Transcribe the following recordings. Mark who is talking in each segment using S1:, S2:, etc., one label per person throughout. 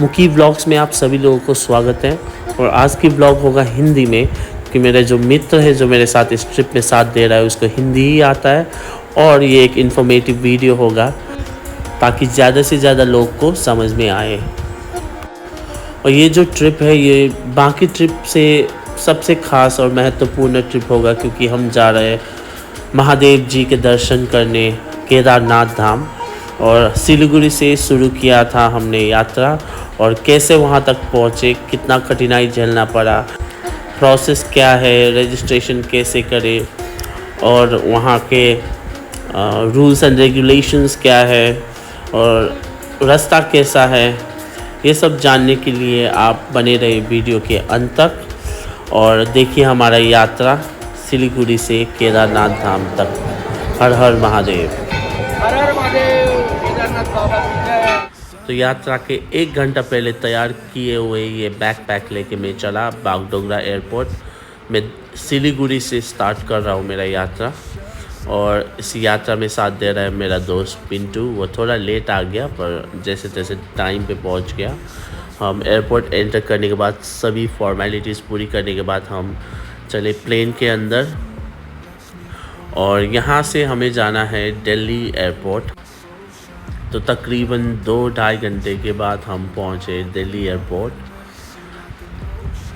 S1: मुकी ब्लॉग्स में आप सभी लोगों को स्वागत है। और आज की ब्लॉग होगा हिंदी में, कि मेरे जो मित्र है जो मेरे साथ इस ट्रिप में साथ दे रहा है उसको हिंदी ही आता है। और ये एक इन्फॉर्मेटिव वीडियो होगा ताकि ज़्यादा से ज़्यादा लोग को समझ में आए। और ये जो ट्रिप है ये बाकी ट्रिप से सबसे ख़ास और महत्वपूर्ण ट्रिप होगा, क्योंकि हम जा रहे हैं महादेव जी के दर्शन करने केदारनाथ धाम। और सिलीगुड़ी से शुरू किया था हमने यात्रा, और कैसे वहाँ तक पहुँचे, कितना कठिनाई झेलना पड़ा, प्रोसेस क्या है, रजिस्ट्रेशन कैसे करें, और वहाँ के रूल्स एंड रेगुलेशंस क्या है, और रास्ता कैसा है, ये सब जानने के लिए आप बने रहे वीडियो के अंत तक। और देखिए हमारा यात्रा सिलीगुड़ी से केदारनाथ धाम तक। हर हर महादेव।
S2: हर हर महादेव। केदारनाथ बाबा की जय।
S1: तो यात्रा के 1 घंटा पहले तैयार किए हुए ये बैकपैक लेके मैं चला बागडोगरा एयरपोर्ट। मैं सिलीगुड़ी से स्टार्ट कर रहा हूँ मेरा यात्रा, और इस यात्रा में साथ दे रहा है मेरा दोस्त पिंटू। वो थोड़ा लेट आ गया पर जैसे तैसे टाइम पे पहुँच गया। हम एयरपोर्ट एंटर करने के बाद सभी फॉर्मेलिटीज़ पूरी करने के बाद हम चले प्लेन के अंदर, और यहाँ से हमें जाना है दिल्ली एयरपोर्ट। तो तकरीबन 2-2.5 घंटे के बाद हम पहुँचे दिल्ली एयरपोर्ट।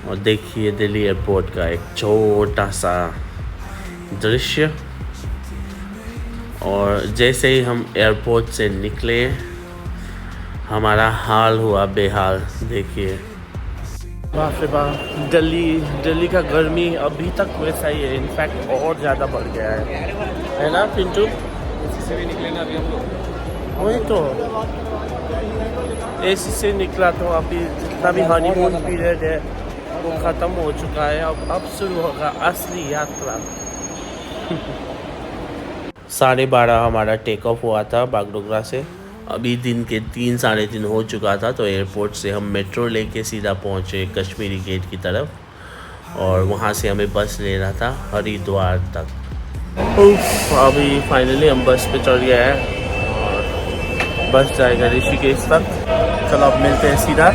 S1: और देखिए दिल्ली एयरपोर्ट का एक छोटा सा दृश्य। और जैसे ही हम एयरपोर्ट से निकले हमारा हाल हुआ बेहाल। देखिए बाप रे बाप, दिल्ली का गर्मी अभी तक वैसा ही है, इनफैक्ट और ज़्यादा बढ़ गया है ना पिंटू?
S2: एसी से भी निकले ना अभी हम लोग।
S1: वही तो, एसी से निकला तो अभी जितना भी हनीमून पीरियड है वो ख़त्म हो चुका है। अब शुरू होगा असली यात्रा। 12:30 हमारा टेक ऑफ हुआ था बागडोगरा से। अभी दिन के 3-3:30 हो चुका था। तो एयरपोर्ट से हम मेट्रो लेके सीधा पहुँचे कश्मीरी गेट की तरफ, और वहाँ से हमें बस ले रहा था हरिद्वार तक। अभी फाइनली हम बस पे चढ़ गए हैं और बस जाएगा ऋषिकेश तक। चलो अब मिलते हैं सीधा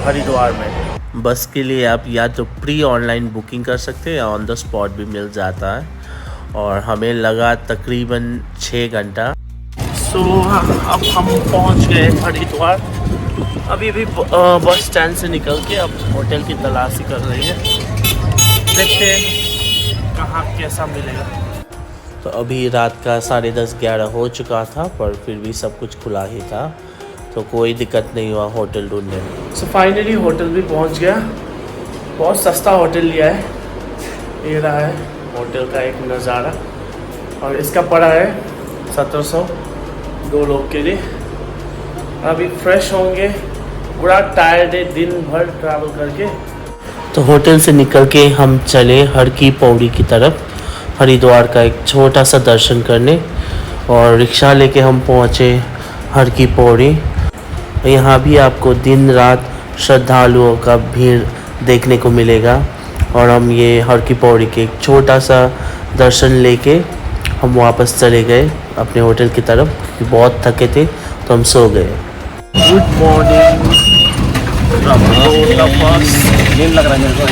S1: हरिद्वार में। बस के लिए आप या तो प्री ऑनलाइन बुकिंग कर सकते हैं या ऑन द स्पॉट भी मिल जाता है। और हमें लगा तकरीबन 6 घंटा। अब हम पहुंच गए हरिद्वार। अभी भी बस स्टैंड से निकल के अब होटल की तलाशी कर रही है। देखते हैं कहाँ कैसा मिलेगा। तो अभी रात का 10:30-11 हो चुका था, पर फिर भी सब कुछ खुला ही था, तो कोई दिक्कत नहीं हुआ होटल ढूंढने में। सो फाइनली होटल भी पहुंच गया। बहुत सस्ता होटल लिया है। ये रहा है होटल का एक नज़ारा, और इसका पड़ा है 1700 2 लोग के लिए। अभी फ्रेश होंगे, पूरा टायर्ड है दिन भर ट्रैवल करके। तो होटल से निकल के हम चले हर की पौड़ी की तरफ, हरिद्वार का एक छोटा सा दर्शन करने। और रिक्शा लेके हम पहुँचे हर की पौड़ी। यहाँ भी आपको दिन रात श्रद्धालुओं का भीड़ देखने को मिलेगा। और हम ये हर की पौड़ी के एक छोटा सा दर्शन लेके हम वापस चले गए अपने होटल की तरफ। बहुत थके थे तो हम सो गए। Good morning.
S2: नींद लग रहा है मेरे को।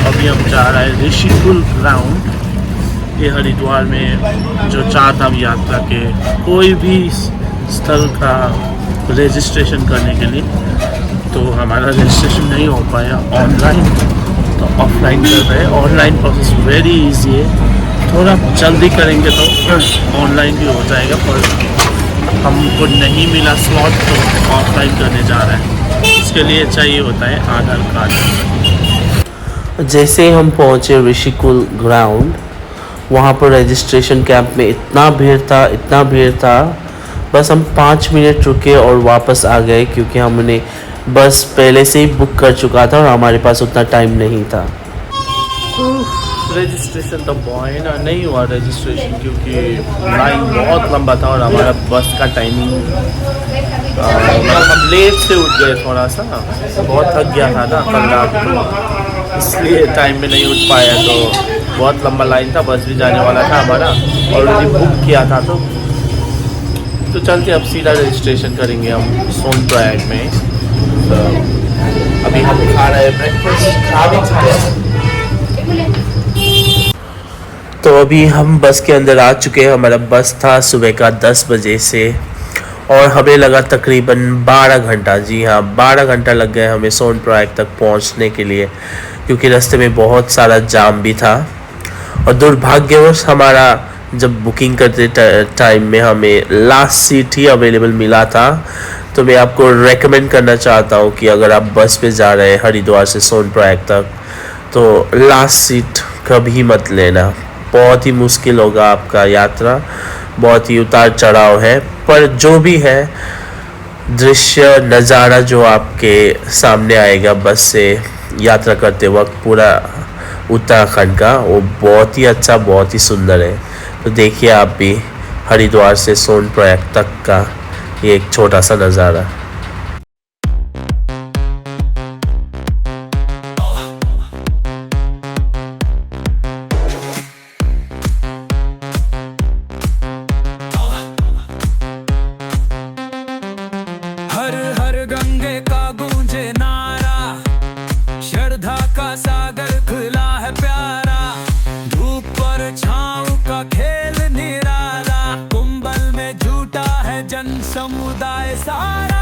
S1: अभी हम जा रहे हैं ऋषिकुल ग्राउंड। ये हरिद्वार में जो 4 धाम यात्रा के कोई भी स्थल का रजिस्ट्रेशन करने के लिए, तो हमारा रजिस्ट्रेशन नहीं हो पाया ऑनलाइन, तो ऑफलाइन कर रहे हैं। ऑनलाइन प्रोसेस वेरी इजी है, थोड़ा जल्दी करेंगे तो ऑनलाइन भी हो जाएगा, पर हमको नहीं मिला स्लॉट तो ऑफलाइन करने जा रहे हैं। इसके लिए चाहिए होता है आधार कार्ड। जैसे हम पहुँचे ऋषिकुल ग्राउंड, वहाँ पर रजिस्ट्रेशन कैंप में इतना भीड़ था, बस हम 5 मिनट रुके और वापस आ गए, क्योंकि हमने बस पहले से ही बुक कर चुका था और हमारे पास उतना टाइम नहीं था। रजिस्ट्रेशन तो नहीं हुआ रजिस्ट्रेशन, क्योंकि लाइन बहुत लंबा था और हमारा बस का टाइमिंग हम लेट से उठ गए थोड़ा सा, बहुत थक गया था ना कल रात को, इसलिए टाइम में नहीं उठ पाया। तो बहुत लंबा लाइन था, बस भी जाने वाला था हमारा, ऑलरेडी बुक किया था। तो चलते अब सीधा रजिस्ट्रेशन करेंगे हम सोनप्रयाग में। अभी हम खा रहे हैं ब्रेकफास्ट, खा भी चुके हैं। तो अभी हम बस के अंदर आ चुके हैं। हमारा बस था सुबह का 10 बजे से और हमें लगा तकरीबन 12 घंटा, जी हाँ 12 घंटा लग गए हमें सोनप्रयाग तक पहुंचने के लिए, क्योंकि रास्ते में बहुत सारा जाम भी था। और दुर्भाग्यवश हमारा जब बुकिंग करते टाइम में हमें लास्ट सीट ही अवेलेबल मिला था। तो मैं आपको रेकमेंड करना चाहता हूँ कि अगर आप बस पे जा रहे हैं हरिद्वार से सोनप्रयाग तक तो लास्ट सीट कभी मत लेना। बहुत ही मुश्किल होगा आपका यात्रा, बहुत ही उतार चढ़ाव है, पर जो भी है दृश्य नज़ारा जो आपके सामने आएगा बस से यात्रा करते वक्त पूरा उत्तराखंड का, वो बहुत ही अच्छा, बहुत ही सुंदर है। तो देखिए आप भी हरिद्वार से सोनप्रयाग तक का ये एक छोटा सा नज़ारा।
S3: हर हर गंगे का गूंजे नारा, श्रद्धा का सागर खुला है प्यारा, धूप पर छाँव का खेल निराला, कुंभल में झूठा है जन समुदाय सारा।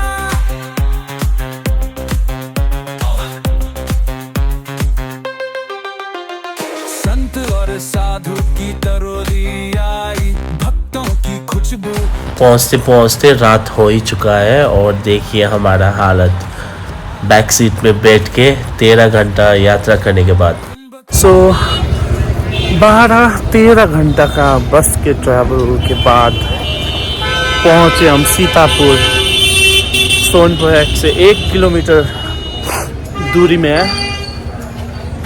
S3: संत और साधु की तरोली आई, भक्तों की खुशबू।
S1: पहुंचते पहुंचते रात हो ही चुका है और देखिए हमारा हालत बैक सीट में बैठ के 13 घंटा यात्रा करने के बाद। 12-13 घंटा का बस के ट्रैवल के बाद पहुंचे हम सीतापुर। सोनप्रयाग से 1 किलोमीटर दूरी में है।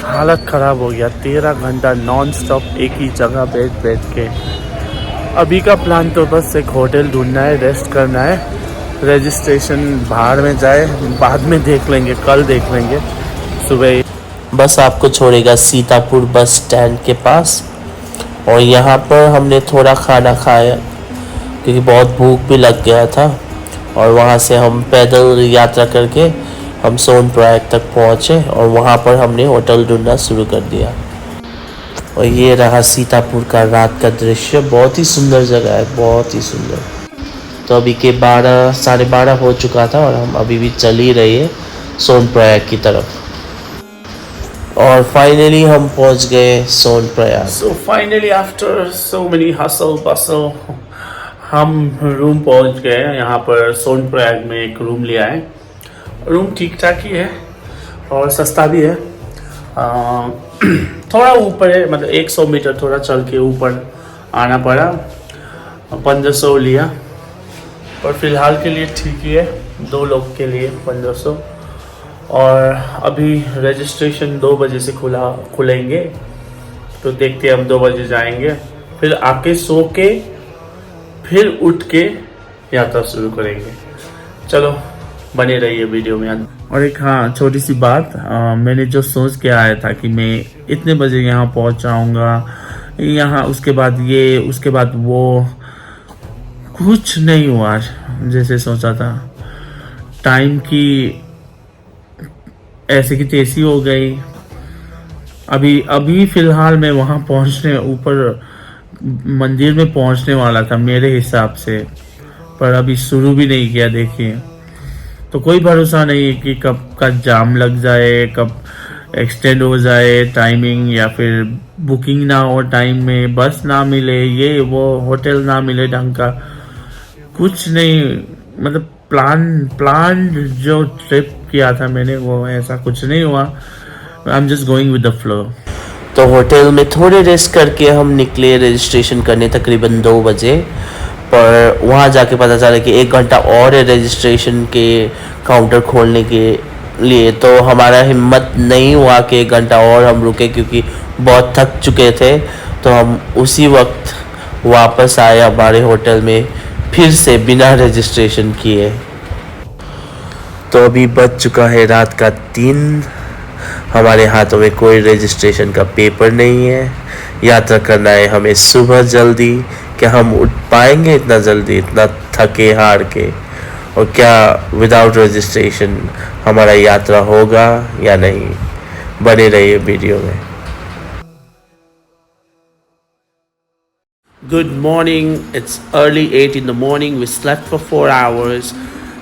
S1: हालत ख़राब हो गया, 13 घंटा नॉन स्टॉप एक ही जगह बैठ बैठ के। अभी का प्लान तो बस एक होटल ढूंढना है, रेस्ट करना है, रजिस्ट्रेशन बाहर में जाए, बाद में देख लेंगे, कल देख लेंगे सुबह। बस आपको छोड़ेगा सीतापुर बस स्टैंड के पास और यहाँ पर हमने थोड़ा खाना खाया क्योंकि बहुत भूख भी लग गया था। और वहाँ से हम पैदल यात्रा करके हम सोनप्रयाग तक पहुँचे और वहाँ पर हमने होटल ढूंढना शुरू कर दिया। और ये रहा सीतापुर का रात का दृश्य, बहुत ही सुंदर जगह है, बहुत ही सुंदर। तो अभी के 12-12:30 हो चुका था और हम अभी भी चल ही रहे हैं सोनप्रयाग की तरफ। और फाइनली हम पहुंच गए Sonprayag. So finally after so many hustle bustle हम रूम पहुंच गए। यहाँ पर सोनप्रयाग में एक रूम लिया है। रूम ठीक ठाक ही है और सस्ता भी है। थोड़ा ऊपर है, मतलब 100 मीटर थोड़ा चल के ऊपर आना पड़ा। 1500 लिया और फिलहाल के लिए ठीक ही है, 2 लोग के लिए 1500। और अभी रजिस्ट्रेशन 2 बजे से खुलेंगे, तो देखते हैं हम 2 बजे जाएंगे, फिर आके सो के फिर उठ के यात्रा शुरू करेंगे। चलो बने रहिए वीडियो में। और एक हाँ छोटी सी बात, मैंने जो सोच के आया था कि मैं इतने बजे यहाँ पहुँच जाऊँगा, यहाँ उसके बाद ये उसके बाद वो, कुछ नहीं हुआ जैसे सोचा था। टाइम की ऐसे की तैसी हो गई। अभी फिलहाल मैं वहाँ पहुँचने, ऊपर मंदिर में पहुँचने वाला था मेरे हिसाब से, पर अभी शुरू भी नहीं किया। देखिए तो कोई भरोसा नहीं है कि कब का जाम लग जाए, कब एक्सटेंड हो जाए टाइमिंग, या फिर बुकिंग ना हो टाइम में, बस ना मिले, ये वो होटल ना मिले ढंग का, कुछ नहीं। मतलब प्लान जो ट्रिप किया था मैंने वो ऐसा कुछ नहीं हुआ। I am just going with the flow. तो होटल में थोड़े रेस्ट करके हम निकले रजिस्ट्रेशन करने तकरीबन 2 बजे, पर वहाँ जाके पता चला कि 1 घंटा और है रजिस्ट्रेशन के काउंटर खोलने के लिए। तो हमारा हिम्मत नहीं हुआ कि 1 घंटा और हम रुके, क्योंकि बहुत थक चुके थे। तो हम उसी वक्त वापस आए हमारे होटल में फिर से बिना रजिस्ट्रेशन किए। तो अभी बज चुका है रात का 3। हमारे हाथों में कोई रजिस्ट्रेशन का पेपर नहीं है। यात्रा करना है हमें सुबह जल्दी। क्या हम उठ पाएंगे इतना जल्दी, इतना थके हार के? और क्या विदाउट रजिस्ट्रेशन हमारा यात्रा होगा या नहीं। बने रहिए वीडियो में। Good morning. It's early 8 in the morning. We slept for 4 hours.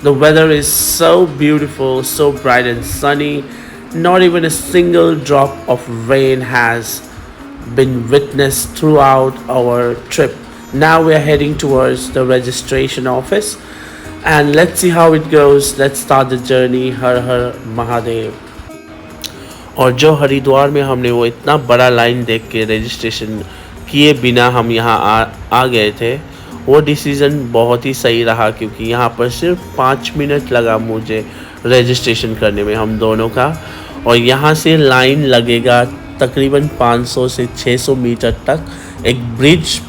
S1: The weather is so beautiful, so bright and sunny. Not even a single drop of rain has been witnessed throughout our trip. Now we are heading towards the registration office and let's see how it goes. Let's start the journey. Har Har Mahadev. और जो हरिद्वार में हमने वो इतना बड़ा line देख के registration किए बिना हम यहाँ आ गए थे, वो डिसीज़न बहुत ही सही रहा, क्योंकि यहाँ पर सिर्फ 5 मिनट लगा मुझे रजिस्ट्रेशन करने में हम दोनों का। और यहाँ से लाइन लगेगा तकरीबन 500 से 600 मीटर तक एक ब्रिज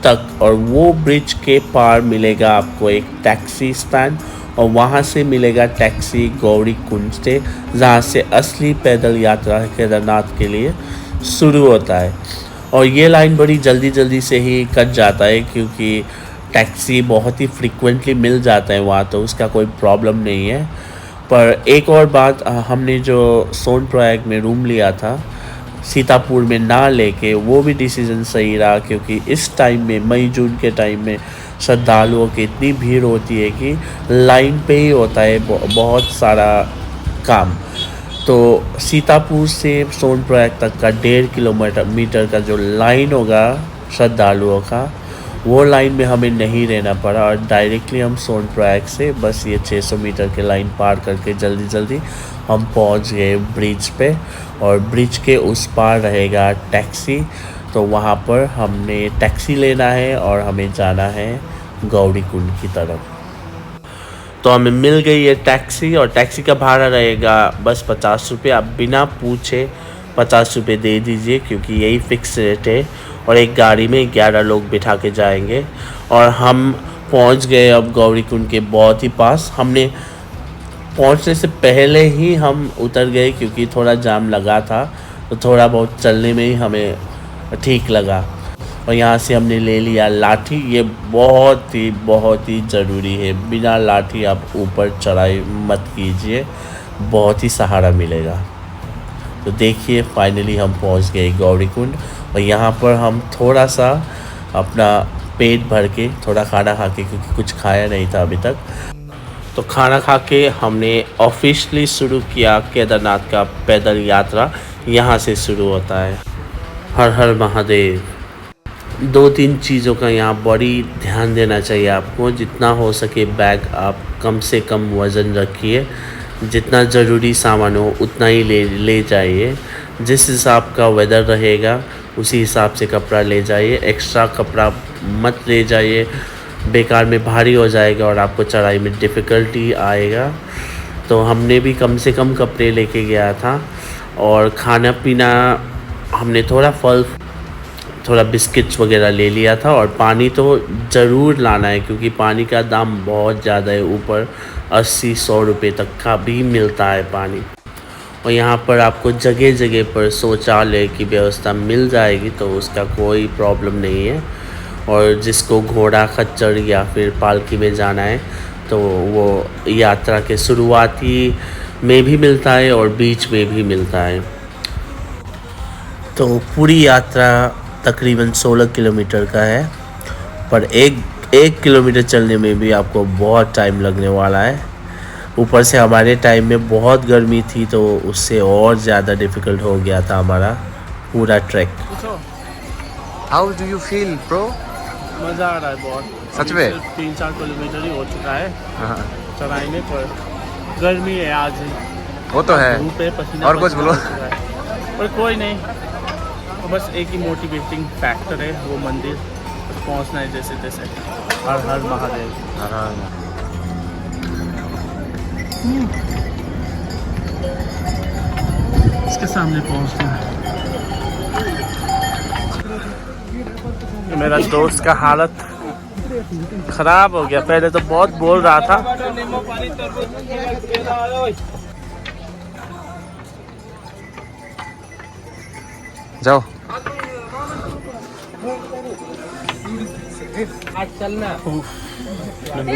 S1: तक, और वो ब्रिज के पार मिलेगा आपको एक टैक्सी स्टैंड, और वहाँ से मिलेगा टैक्सी गौरी कुंड से, जहाँ से असली पैदल यात्रा केदारनाथ के लिए शुरू होता है। और ये लाइन बड़ी जल्दी से ही कट जाता है, क्योंकि टैक्सी बहुत ही फ्रीक्वेंटली मिल जाता है वहाँ, तो उसका कोई प्रॉब्लम नहीं है। पर एक और बात, हमने जो सोनप्रयाग में रूम लिया था सीतापुर में ना लेके, वो भी डिसीज़न सही रहा, क्योंकि इस टाइम में मई जून के टाइम में श्रद्धालुओं की इतनी भीड़ होती है कि लाइन पे ही होता है बहुत सारा काम। तो सीतापुर से सोनप्रयाग तक का 1.5 किलोमीटर का जो लाइन होगा श्रद्धालुओं का, वो लाइन में हमें नहीं रहना पड़ा, और डायरेक्टली हम सोनप्रयाग से बस ये 600 मीटर के लाइन पार करके जल्दी हम पहुंच गए ब्रिज पे। और ब्रिज के उस पार रहेगा टैक्सी, तो वहाँ पर हमने टैक्सी लेना है और हमें जाना है गौरी कुंड की तरफ। तो हमें मिल गई है टैक्सी, और टैक्सी का भाड़ा रहेगा बस 50 रुपये। आप बिना पूछे 50 रुपये दे दीजिए, क्योंकि यही फ़िक्स रेट है, और एक गाड़ी में 11 लोग बिठा के जाएंगे। और हम पहुंच गए अब गौरी कुंड के बहुत ही पास। हमने पहुंचने से पहले ही हम उतर गए, क्योंकि थोड़ा जाम लगा था, तो थोड़ा बहुत चलने में ही हमें ठीक लगा। और यहाँ से हमने ले लिया लाठी। ये बहुत ही ज़रूरी है, बिना लाठी आप ऊपर चढ़ाई मत कीजिए, बहुत ही सहारा मिलेगा। तो देखिए फाइनली हम पहुँच गए गौरी कुंड, और यहाँ पर हम थोड़ा सा अपना पेट भर के थोड़ा खाना खा के, क्योंकि कुछ खाया नहीं था अभी तक, तो खाना खा के हमने ऑफिशियली शुरू किया केदारनाथ का पैदल यात्रा। यहाँ से शुरू होता है। हर हर महादेव। 2-3 चीज़ों का यहाँ बड़ी ध्यान देना चाहिए आपको। जितना हो सके बैग आप कम से कम वज़न रखिए, जितना ज़रूरी सामान हो उतना ही ले जाइए। जिस हिसाब का वेदर रहेगा उसी हिसाब से कपड़ा ले जाइए। एक्स्ट्रा कपड़ा मत ले जाइए, बेकार में भारी हो जाएगा और आपको चढ़ाई में डिफ़िकल्टी आएगा। तो हमने भी कम से कम कपड़े लेके गया था, और खाना पीना हमने थोड़ा बिस्किट्स वगैरह ले लिया था। और पानी तो ज़रूर लाना है, क्योंकि पानी का दाम बहुत ज़्यादा है, ऊपर 80-100 रुपये तक का भी मिलता है पानी। और यहाँ पर आपको जगह जगह पर शौचालय की व्यवस्था मिल जाएगी, तो उसका कोई प्रॉब्लम नहीं है। और जिसको घोड़ा खच्चर या फिर पालकी में जाना है, तो वो यात्रा के शुरुआती में भी मिलता है और बीच में भी मिलता है। तो पूरी यात्रा तकरीबन 16 किलोमीटर का है, पर एक किलोमीटर चलने में भी आपको बहुत टाइम लगने वाला है। ऊपर से हमारे टाइम में बहुत गर्मी थी, तो उससे और ज़्यादा डिफ़िकल्ट हो गया था हमारा पूरा track.
S4: How do you feel bro?
S2: मज़ा आ रहा है बहुत।
S4: सच में
S2: 3-4 किलोमीटर ही हो चुका है चढ़ाई में, पर गर्मी है आज ही।
S4: वो तो है,
S2: धूप है, पसीना
S4: और कुछ बोलो।
S2: पर कोई नहीं, तो बस एक ही मोटिवेटिंग फैक्टर है, वो मंदिर पहुंचना है जैसे तैसे। हर हर महादेव। इसके सामने पहुंचना है। मेरा दोस्त का हालत खराब हो गया, पहले तो बहुत बोल रहा था।
S4: जाओ।
S2: नींबू पानी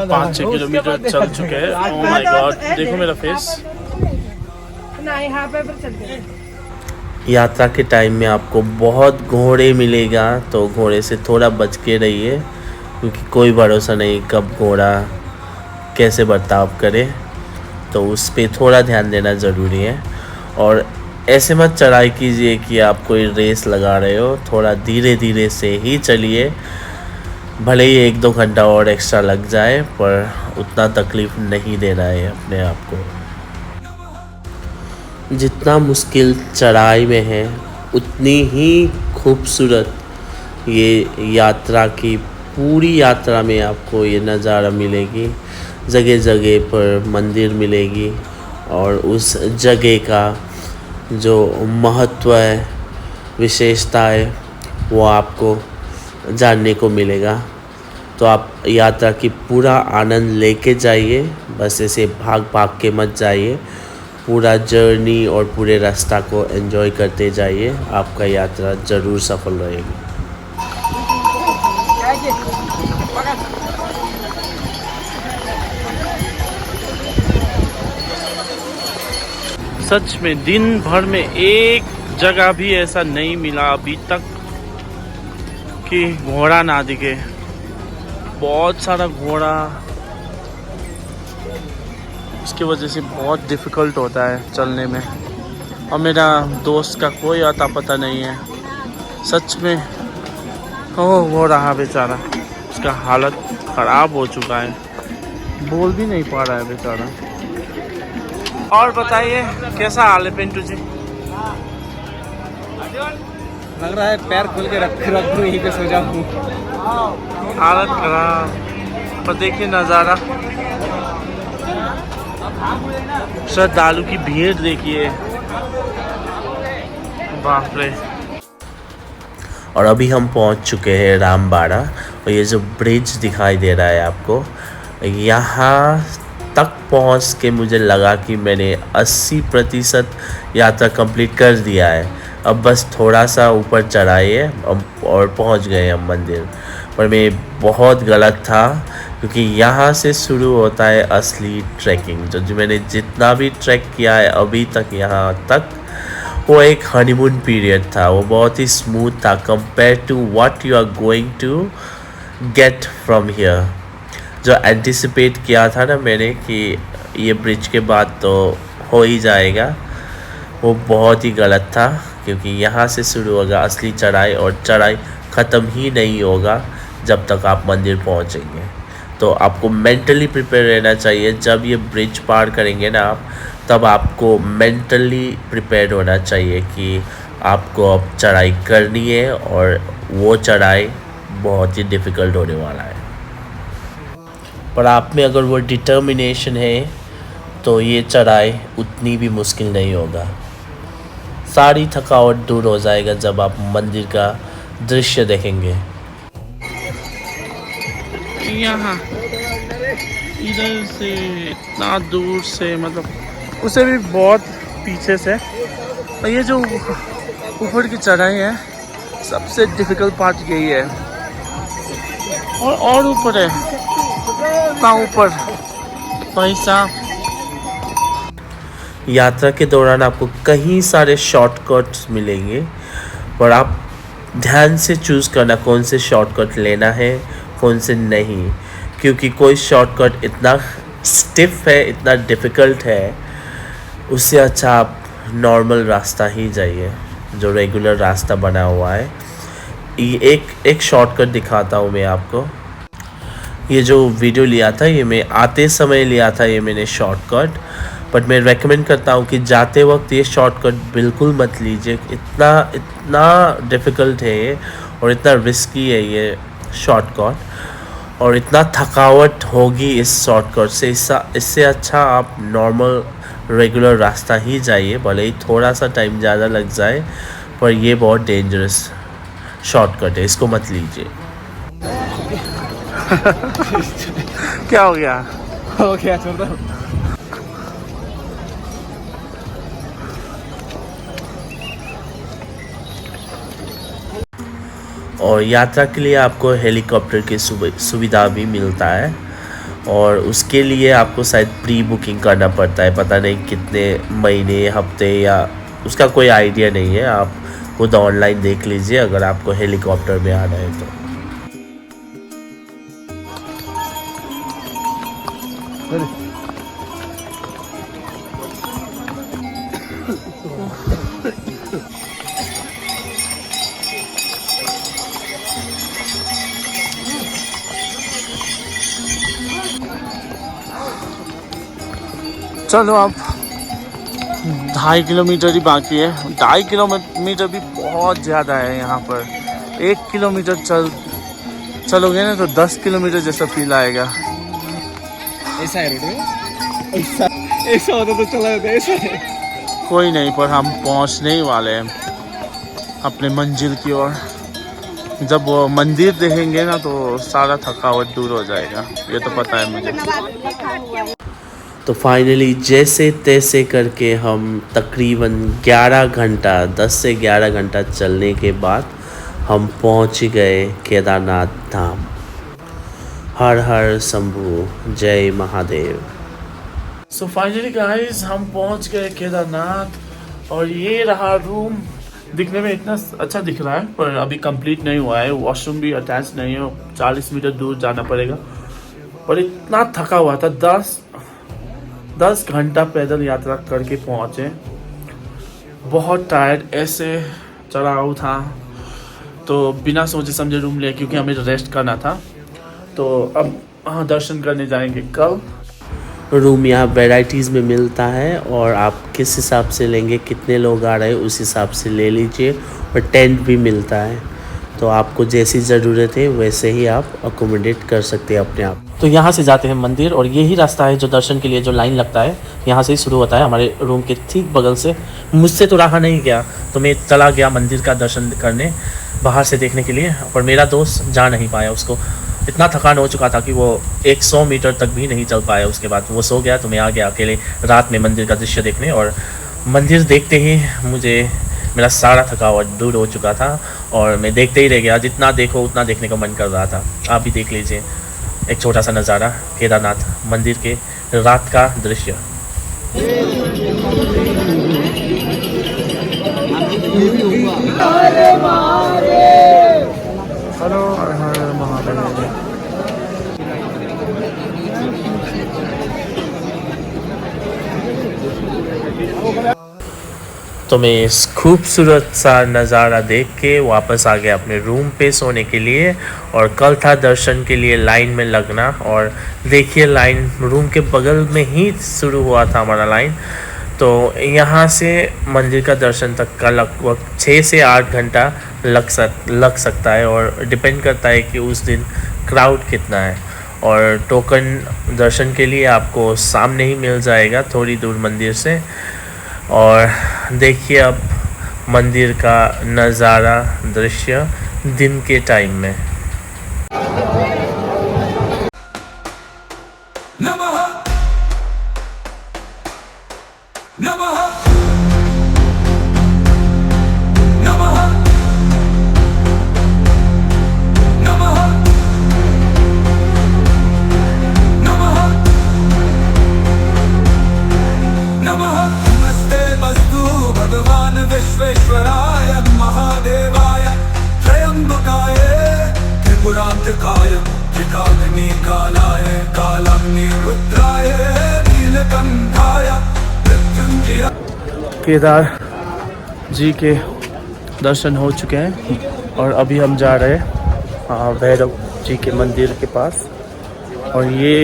S2: 5-6 किलोमीटर चल चुके हैं। ओह माय गॉड, देखो मेरा फेस।
S1: यात्रा के टाइम में आपको बहुत घोड़े मिलेगा, तो घोड़े से थोड़ा बच के रहिए, क्योंकि कोई भरोसा नहीं कब घोड़ा कैसे बर्ताव करे, तो उस पर थोड़ा ध्यान देना ज़रूरी है। और ऐसे मत चढ़ाई कीजिए कि आप कोई रेस लगा रहे हो, थोड़ा धीरे धीरे से ही चलिए, भले ही 1-2 घंटा और एक्स्ट्रा लग जाए, पर उतना तकलीफ़ नहीं देना है अपने आप को। जितना मुश्किल चढ़ाई में है, उतनी ही खूबसूरत ये यात्रा की पूरी यात्रा में आपको ये नज़ारा मिलेगी। जगह जगह पर मंदिर मिलेगी और उस जगह का जो महत्व है, विशेषता है, वो आपको जानने को मिलेगा। तो आप यात्रा की पूरा आनंद लेके जाइए, बस ऐसे भाग भाग के मत जाइए, पूरा जर्नी और पूरे रास्ता को एंजॉय करते जाइए, आपका यात्रा ज़रूर सफल रहेगी।
S2: सच में दिन भर में एक जगह भी ऐसा नहीं मिला अभी तक कि घोड़ा ना दिखे। बहुत सारा घोड़ा, इसकी वजह से बहुत डिफ़िकल्ट होता है चलने में। और मेरा दोस्त का कोई अता पता नहीं है, सच में हो रहा बेचारा, उसका हालत ख़राब हो चुका है, बोल भी नहीं पा रहा है बेचारा। और बताइए कैसा हाल है पिंटू जी?
S5: लग रहा है पैर खोल के रख दूँ, यहीं पे सो जाऊँ।
S2: हालत खराब, पर देखिए नज़ारा, श्रद्धालु की भीड़ देखिए, बाप रे।
S1: और अभी हम पहुंच चुके हैं रामबाड़ा, और ये जो ब्रिज दिखाई दे रहा है आपको, यहाँ तक पहुँच के मुझे लगा कि मैंने 80% यात्रा कंप्लीट कर दिया है। अब बस थोड़ा सा ऊपर चढ़ाई है और पहुँच गए हम मंदिर। पर मैं बहुत गलत था, क्योंकि यहाँ से शुरू होता है असली ट्रैकिंग। जो मैंने जितना भी ट्रैक किया है अभी तक यहाँ तक, वो एक हनीमून पीरियड था। वो बहुत ही स्मूथ था compare to what you are going to get from here. जो एंटिसिपेट किया था ना मैंने कि ये ब्रिज के बाद तो हो ही जाएगा, वो बहुत ही गलत था, क्योंकि यहाँ से शुरू होगा असली चढ़ाई, और चढ़ाई ख़त्म ही नहीं होगा जब तक आप मंदिर पहुँचेंगे। तो आपको मेंटली प्रिपेयर रहना चाहिए। जब ये ब्रिज पार करेंगे ना आप, तब आपको मेंटली प्रिपेयर होना चाहिए कि आपको अब चढ़ाई करनी है, और वो चढ़ाई बहुत ही डिफ़िकल्ट होने वाला है। पर आप में अगर वो डिटर्मिनेशन है, तो ये चढ़ाई उतनी भी मुश्किल नहीं होगा। सारी थकावट दूर हो जाएगा जब आप मंदिर का दृश्य देखेंगे।
S2: यहाँ इधर से इतना दूर से, मतलब उसे भी बहुत पीछे से। और ये जो ऊपर की चढ़ाई है, सबसे डिफ़िकल्ट पार्ट यही है। और ऊपर है, इतना ऊपर भाई साहब।
S1: यात्रा के दौरान आपको कई सारे शॉर्टकट्स मिलेंगे, पर आप ध्यान से चूज़ करना कौन से शॉर्टकट लेना है, कौन से नहीं, क्योंकि कोई शॉर्टकट इतना स्टिफ है, इतना डिफ़िकल्ट है, उससे अच्छा आप नॉर्मल रास्ता ही जाइए, जो रेगुलर रास्ता बना हुआ है। एक शॉर्टकट दिखाता हूँ मैं आपको। ये जो वीडियो लिया था, ये मैं आते समय लिया था, ये मैंने शॉर्टकट। बट मैं रेकमेंड करता हूँ कि जाते वक्त ये शॉर्टकट बिल्कुल मत लीजिए। इतना डिफ़िकल्ट है ये, और इतना रिस्की है ये शॉर्टकट, और इतना थकावट होगी इस शॉर्टकट से। इससे अच्छा आप नॉर्मल रेगुलर रास्ता ही जाइए, भले ही थोड़ा सा टाइम ज़्यादा लग जाए, पर ये बहुत डेंजरस शॉर्टकट है, इसको मत लीजिए।
S2: क्या हो गया?
S5: हो गया, छोड़ दो।
S1: और यात्रा के लिए आपको हेलीकॉप्टर की सुविधा भी मिलता है, और उसके लिए आपको शायद प्री बुकिंग करना पड़ता है, पता नहीं कितने महीने हफ्ते, या उसका कोई आइडिया नहीं है। आप खुद ऑनलाइन देख लीजिए अगर आपको हेलीकॉप्टर में आना है तो।
S2: चलो अब 2.5 किलोमीटर ही बाकी है। 2.5 किलोमीटर भी बहुत ज़्यादा है यहाँ पर। 1 किलोमीटर चलोगे ना तो 10 किलोमीटर जैसा फील आएगा।
S5: ऐसा है रोड, ऐसा होता तो चला जाता, ऐसा है।
S2: कोई नहीं, पर हम पहुँचने ही वाले हैं अपने मंजिल की ओर। जब वो मंदिर देखेंगे ना तो सारा थकावट दूर हो जाएगा, ये तो पता है मुझे।
S1: तो फाइनली जैसे तैसे करके हम तकरीबन 11 घंटा 10 से 11 घंटा चलने के बाद हम पहुंच गए केदारनाथ धाम। हर हर शंभू, जय महादेव।
S2: सो फाइनली गाइस हम पहुंच गए केदारनाथ, और ये रहा रूम। दिखने में इतना अच्छा दिख रहा है पर अभी कंप्लीट नहीं हुआ है। वॉशरूम भी अटैच नहीं है, 40 मीटर दूर जाना पड़ेगा। पर इतना थका हुआ था, 10 घंटा पैदल यात्रा करके पहुँचे। बहुत टायर्ड, ऐसे चढ़ाऊ था, तो बिना सोचे समझे रूम लिया क्योंकि हमें रेस्ट करना था। तो अब दर्शन करने जाएंगे कल।
S1: रूम यहाँ वैराइटीज़ में मिलता है, और आप किस हिसाब से लेंगे, कितने लोग आ रहे हैं उस हिसाब से ले लीजिए। और टेंट भी मिलता है, तो आपको जैसी ज़रूरत है वैसे ही आप अकोमोडेट कर सकते हैं अपने आप।
S2: तो यहाँ से जाते हैं मंदिर, और यही रास्ता है जो दर्शन के लिए जो लाइन लगता है यहाँ से ही शुरू होता है, हमारे रूम के ठीक बगल से। मुझसे तो रहा नहीं गया, तो मैं चला गया मंदिर का दर्शन करने बाहर से देखने के लिए। पर मेरा दोस्त जा नहीं पाया, उसको इतना थकान हो चुका था कि वो 100 मीटर तक भी नहीं चल पाया। उसके बाद वो सो गया, तो मैं आ गया अकेले रात में मंदिर का दृश्य देखने। और मंदिर देखते ही मेरा सारा थकावट दूर हो चुका था, और मैं देखते ही रह गया। जितना देखो उतना देखने का मन कर रहा था। आप भी देख लीजिए एक छोटा सा नज़ारा केदारनाथ मंदिर के रात का दृश्य। हेलो, हर हर महादेव। तो मैं इस खूबसूरत सा नज़ारा देख के वापस आ गया अपने रूम पे सोने के लिए। और कल था दर्शन के लिए लाइन में लगना, और देखिए लाइन रूम के बगल में ही शुरू हुआ था हमारा लाइन। तो यहाँ से मंदिर का दर्शन तक का लगभग 6 से 8 घंटा लग सकता है, और डिपेंड करता है कि उस दिन क्राउड कितना है। और टोकन दर्शन के लिए आपको सामने ही मिल जाएगा, थोड़ी दूर मंदिर से। और देखिए अब मंदिर का नज़ारा दृश्य दिन के टाइम में।
S3: नमः नमः नमः नमः नमः नमः। नमस्ते मस्तु भगवान विश्वेश्वराय महादेवाय त्रयंबकाय त्रिपुरांतकाय त्रिकाग्निकालाय कालाग्निरुद्राय नीलकंठाय मृत्युंजय।
S2: केदार जी के दर्शन हो चुके हैं, और अभी हम जा रहे हैं भैरव जी के मंदिर के पास। और ये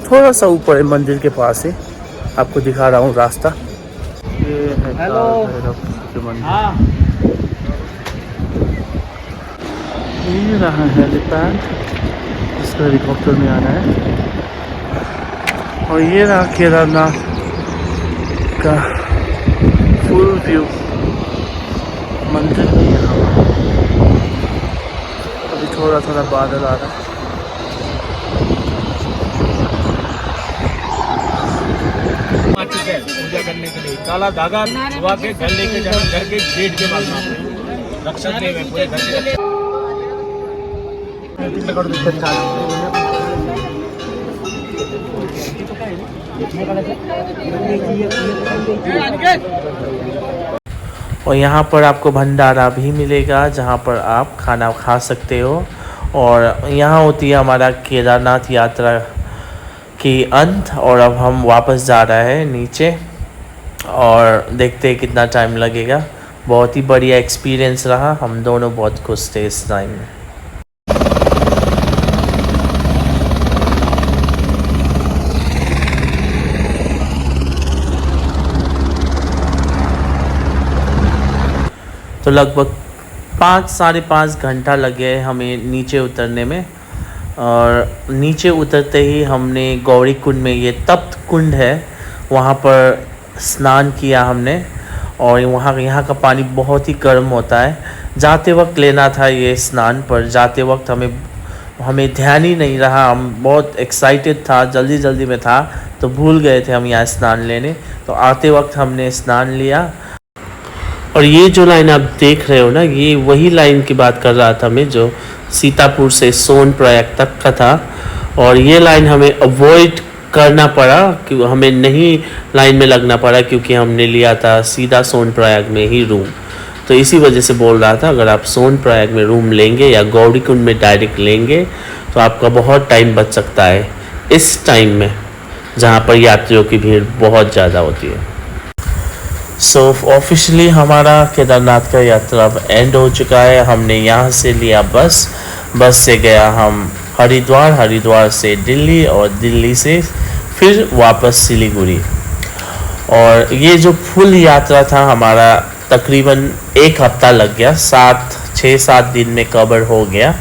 S2: थोड़ा सा ऊपर है मंदिर के पास ही, आपको दिखा रहा हूँ रास्ता। ये है भैरव के मंदिर। ये रहा हेलीपैड, इसका हेलीकॉप्टर में आना है। और ये रहा केदारनाथ का फुल व्यू, मंदिर भी यहाँ। अभी थोड़ा थोड़ा बादल आ रहा है।
S5: पूजा करने के लिए काला धागा धुआ के घर लेके जाना, घर के गेट के पास में।
S1: और यहाँ पर आपको भंडारा भी मिलेगा जहाँ पर आप खाना खा सकते हो। और यहाँ होती है हमारा केदारनाथ यात्रा की अंत। और अब हम वापस जा रहे हैं नीचे और देखते हैं कितना टाइम लगेगा। बहुत ही बढ़िया एक्सपीरियंस रहा, हम दोनों बहुत खुश थे इस टाइम में। तो लगभग 5-5.5 घंटा लगे हमें नीचे उतरने में। और नीचे उतरते ही हमने गौरी कुंड में, ये तप्त कुंड है, वहाँ पर स्नान किया हमने। और यहाँ का पानी बहुत ही गर्म होता है। जाते वक्त लेना था ये स्नान, पर जाते वक्त हमें ध्यान ही नहीं रहा। हम बहुत एक्साइटेड था, जल्दी में था, तो भूल गए थे हम यहाँ स्नान लेने। तो आते वक्त हमने स्नान लिया। और ये जो लाइन आप देख रहे हो ना, ये वही लाइन की बात कर रहा था मैं, जो सीतापुर से सोनप्रयाग तक का था। और ये लाइन हमें अवॉइड करना पड़ा, कि हमें नहीं लाइन में लगना पड़ा, क्योंकि हमने लिया था सीधा सोनप्रयाग में ही रूम। तो इसी वजह से बोल रहा था, अगर आप सोनप्रयाग में रूम लेंगे या गौरी कुंड में डायरेक्ट लेंगे तो आपका बहुत टाइम बच सकता है इस टाइम में, जहाँ पर यात्रियों की भीड़ बहुत ज़्यादा होती है। सो ऑफिशियली हमारा केदारनाथ का यात्रा अब एंड हो चुका है। हमने यहाँ से लिया बस से गया हम हरिद्वार से दिल्ली, और दिल्ली से फिर वापस सिलीगुड़ी। और ये जो फुल यात्रा था हमारा, तकरीबन 1 हफ्ता लग गया, 6-7 दिन में कवर हो गया।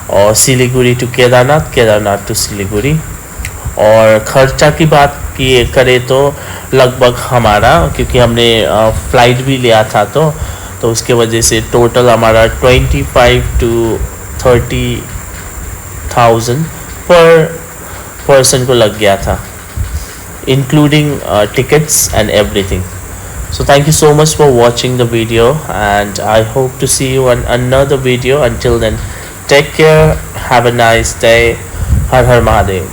S1: और सिलीगुड़ी टू केदारनाथ टू सिलीगुड़ी। और खर्चा की बात करें तो लगभग हमारा, क्योंकि हमने फ़्लाइट भी लिया था, तो उसके वजह से टोटल हमारा 25 to 30,000 पर पर्सन को लग गया था, including tickets and everything. So thank you so much for watching the video, and I hope to see you on another video. Until then, take care, have a nice day. Har Har Mahadev.